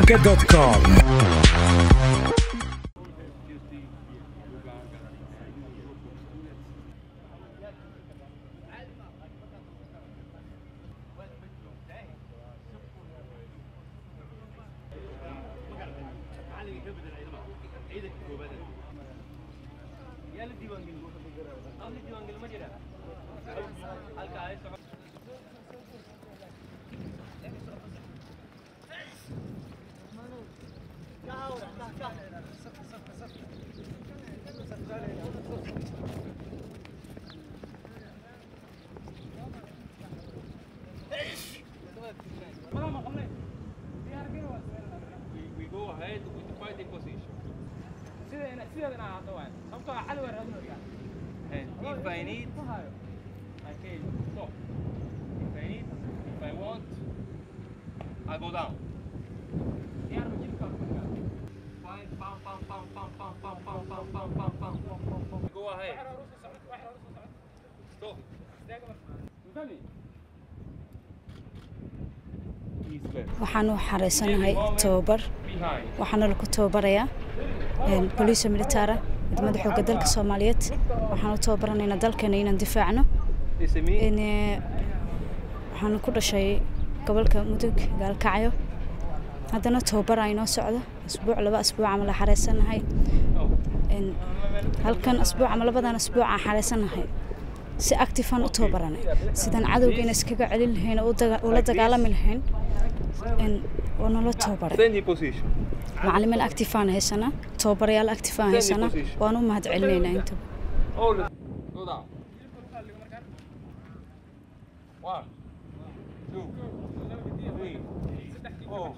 calanka.com. We go ahead with the fighting position. And if I need, I can stop. If I need, if I want, I go down. Fine, pam, pam, pam, pam, pam, pam, pam, pam, pam, pam, pam. Go ahead. Stop. waxaan u xareysanahay tababar waxaana lagu tababarayaa booliska military ciidamada xoogga dalka Soomaaliyeed waxaan u tababaranaynaa dalkeena inaan difaacno waxaan ku dhashay gobolka Mudug Gaalkacyo haddana tababar aynu socdo laba asbuuc ama la xareysanahay halkan asbuuc ama labadan asbuuc aan xareysanahay si active aan u tababaranay sidaan cadowgeena iskaga celin lahayn oo la dagaalami lahayn ونلا توبر. معلمين أكتيفان هسنا توبريال أكتيفان هسنا وانو مهد علينا أنتم. Go down. 1, 2, 3, 4,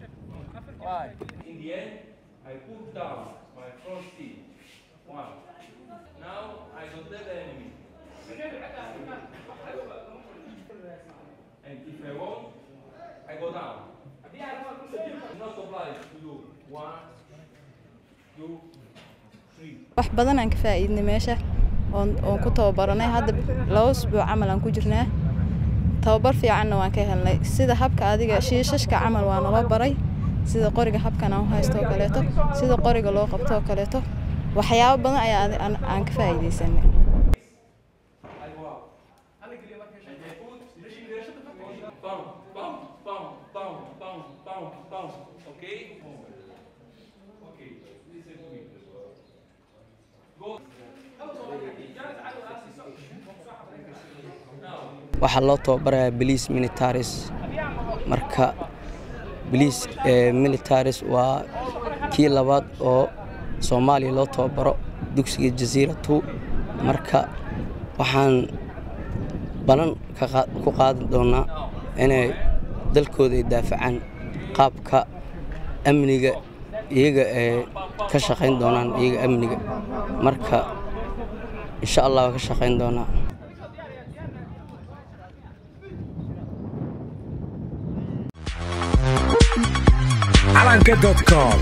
5. In the end, I put down my front teeth. 1. Now I don't let the enemy. And if I want, I go down. Not obliged to do 1, 2, 3. wax badan aan ka faa'iidnay meesha oo ku tababaranay hadda 2 usbuuc amal aan ku jirnaa tababar fiican waan ka helnay sida habka adiga shiishashka amal waan la baray sida qoriga habkan aan haysto kaleeto sida qoriga loo qabto kaleeto waxyaabo badan ayaa aan ka faa'iideysanay Okay? Okay, listen to me. Go. waxaa loo tababarayaa police militaris marka police militaris waa kii labaad oo Soomaaliya loo tababaro dugsiga Jazeera 2 marka waxaan balan ku qaadan doonaa inay dalkooda daafacaan qaabka amniga iyaga ka shaqeyn doonaan iyaga amniga marka insha Allah ka shaqeyn doonaa calanka.com